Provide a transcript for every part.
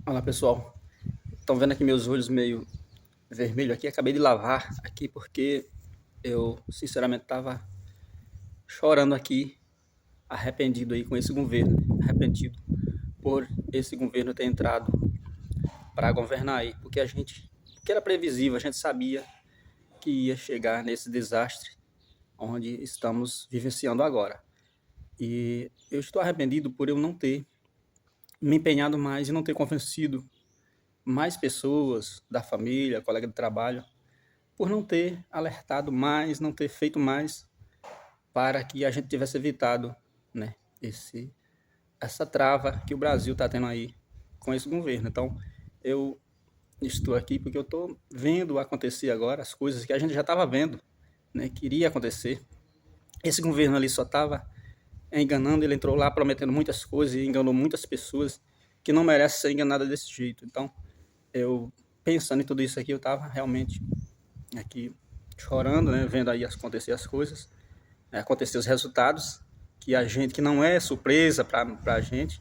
Olá pessoal, estão vendo aqui meus olhos meio vermelho aqui? Acabei de lavar aqui porque eu sinceramente estava chorando aqui, arrependido aí com esse governo, arrependido por esse governo ter entrado para governar aí, porque era previsível, a gente sabia que ia chegar nesse desastre onde estamos vivenciando agora. E eu estou arrependido por eu não ter me empenhado mais e não ter convencido mais pessoas da família, colega de trabalho, por não ter alertado mais, não ter feito mais para que a gente tivesse evitado, né, essa trava que o Brasil está tendo aí com esse governo. Então, eu estou aqui porque eu estou vendo acontecer agora as coisas que a gente já estava vendo, né, que iria acontecer. Esse governo ali só estava enganando, ele entrou lá prometendo muitas coisas e enganou muitas pessoas que não merecem ser enganadas desse jeito. Então, eu pensando em tudo isso aqui, eu estava realmente aqui chorando, né, vendo aí acontecer as coisas, acontecer os resultados, que não é surpresa para a gente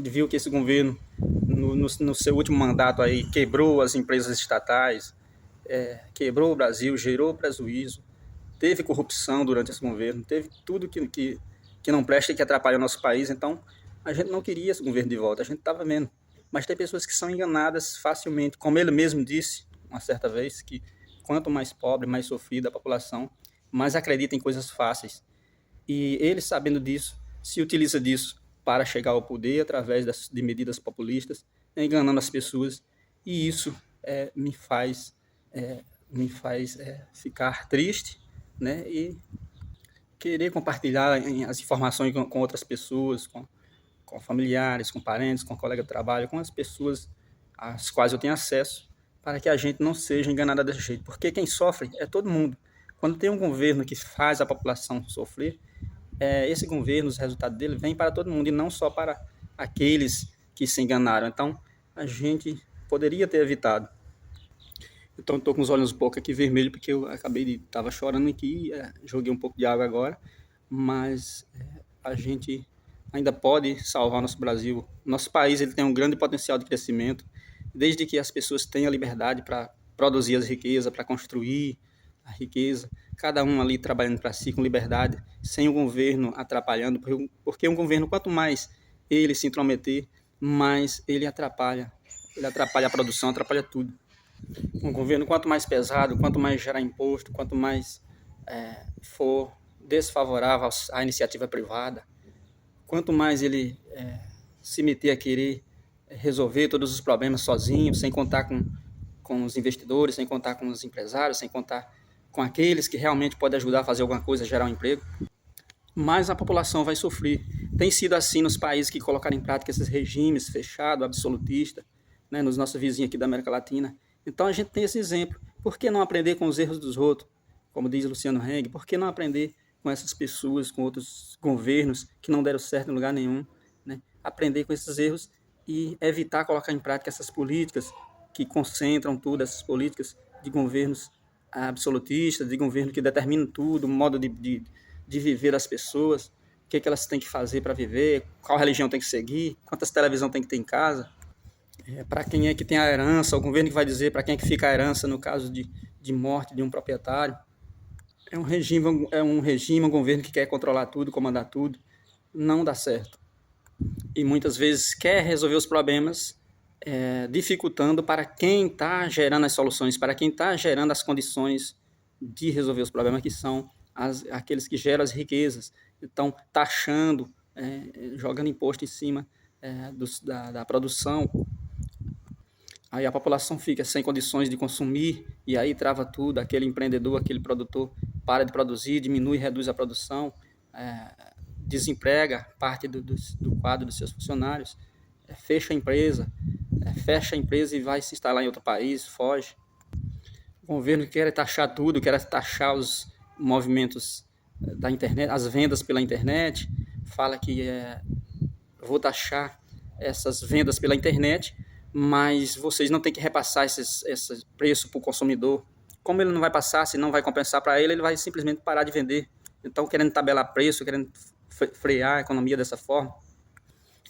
viu que esse governo, no seu último mandato aí, quebrou as empresas estatais, quebrou o Brasil, gerou prejuízo, teve corrupção durante esse governo, teve tudo que não presta e que atrapalha o nosso país. Então, a gente não queria esse governo de volta, a gente estava vendo. Mas tem pessoas que são enganadas facilmente, como ele mesmo disse uma certa vez, que quanto mais pobre, mais sofrida a população, mais acredita em coisas fáceis. E ele, sabendo disso, se utiliza disso para chegar ao poder através de medidas populistas, enganando as pessoas. E isso me faz ficar triste, né? E querer compartilhar as informações com outras pessoas, com familiares, com parentes, com colegas de trabalho, com as pessoas às quais eu tenho acesso, para que a gente não seja enganada desse jeito. Porque quem sofre é todo mundo. Quando tem um governo que faz a população sofrer, esse governo, os resultados dele, vêm para todo mundo e não só para aqueles que se enganaram. Então, a gente poderia ter evitado. Então, estou com os olhos um pouco aqui vermelhos, porque eu acabei de... Estava chorando aqui, joguei um pouco de água agora, mas a gente ainda pode salvar nosso Brasil. Nosso país ele tem um grande potencial de crescimento, desde que as pessoas tenham liberdade para produzir as riquezas, para construir a riqueza, cada um ali trabalhando para si com liberdade, sem o governo atrapalhando, porque um governo, quanto mais ele se intrometer, mais ele atrapalha. Ele atrapalha a produção, atrapalha tudo. Um governo, quanto mais pesado, quanto mais gerar imposto, quanto mais for desfavorável à iniciativa privada, quanto mais ele se meter a querer resolver todos os problemas sozinho, sem contar com os investidores, sem contar com os empresários, sem contar com aqueles que realmente podem ajudar a fazer alguma coisa, gerar um emprego, mais a população vai sofrer. Tem sido assim nos países que colocaram em prática esses regimes fechados, absolutistas, né, nos nossos vizinhos aqui da América Latina. Então a gente tem esse exemplo. Por que não aprender com os erros dos outros? Como diz Luciano Heng, por que não aprender com essas pessoas, com outros governos que não deram certo em lugar nenhum? Né? Aprender com esses erros e evitar colocar em prática essas políticas que concentram tudo, essas políticas de governos absolutistas, de governo que determinam tudo, o modo de viver das pessoas, o que elas têm que fazer para viver, qual religião tem que seguir, quantas televisão tem que ter em casa, para quem é que tem a herança, o governo que vai dizer para quem é que fica a herança no caso de morte de um proprietário. Um governo que quer controlar tudo, comandar tudo, não dá certo. E muitas vezes quer resolver os problemas dificultando para quem está gerando as soluções, para quem está gerando as condições de resolver os problemas, que são aqueles que geram as riquezas. Então, taxando, jogando imposto em cima da produção. Aí a população fica sem condições de consumir e aí trava tudo. Aquele empreendedor, aquele produtor para de produzir, diminui, reduz a produção, desemprega parte do quadro dos seus funcionários, fecha a empresa e vai se instalar em outro país, foge. O governo quer taxar tudo, quer taxar os movimentos da internet, as vendas pela internet, fala que vou taxar essas vendas pela internet, mas vocês não têm que repassar esse preço para o consumidor. Como ele não vai passar, se não vai compensar para ele, ele vai simplesmente parar de vender. Então, querendo tabelar preço, querendo frear a economia dessa forma.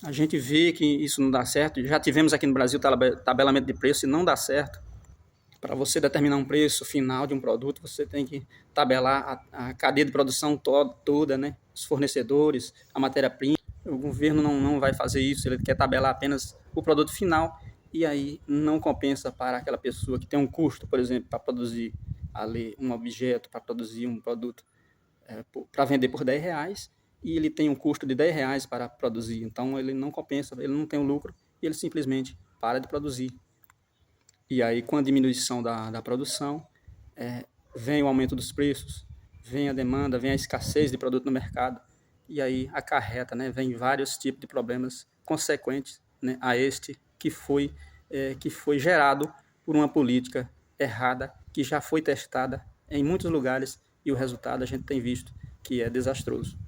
A gente vê que isso não dá certo. Já tivemos aqui no Brasil tabelamento de preço e não dá certo. Para você determinar um preço final de um produto, você tem que tabelar a cadeia de produção toda, né? Os fornecedores, a matéria-prima. O governo não vai fazer isso, ele quer tabelar apenas o produto final e aí não compensa para aquela pessoa que tem um custo, por exemplo, para produzir ali um objeto, para produzir um produto para vender por R$ 10 e ele tem um custo de R$ 10 para produzir. Então ele não compensa, ele não tem um lucro e ele simplesmente para de produzir. E aí, com a diminuição da produção, vem o aumento dos preços, vem a demanda, vem a escassez de produto no mercado, e aí acarreta, né, vem vários tipos de problemas consequentes, né, a este que foi gerado por uma política errada, que já foi testada em muitos lugares, e o resultado a gente tem visto que é desastroso.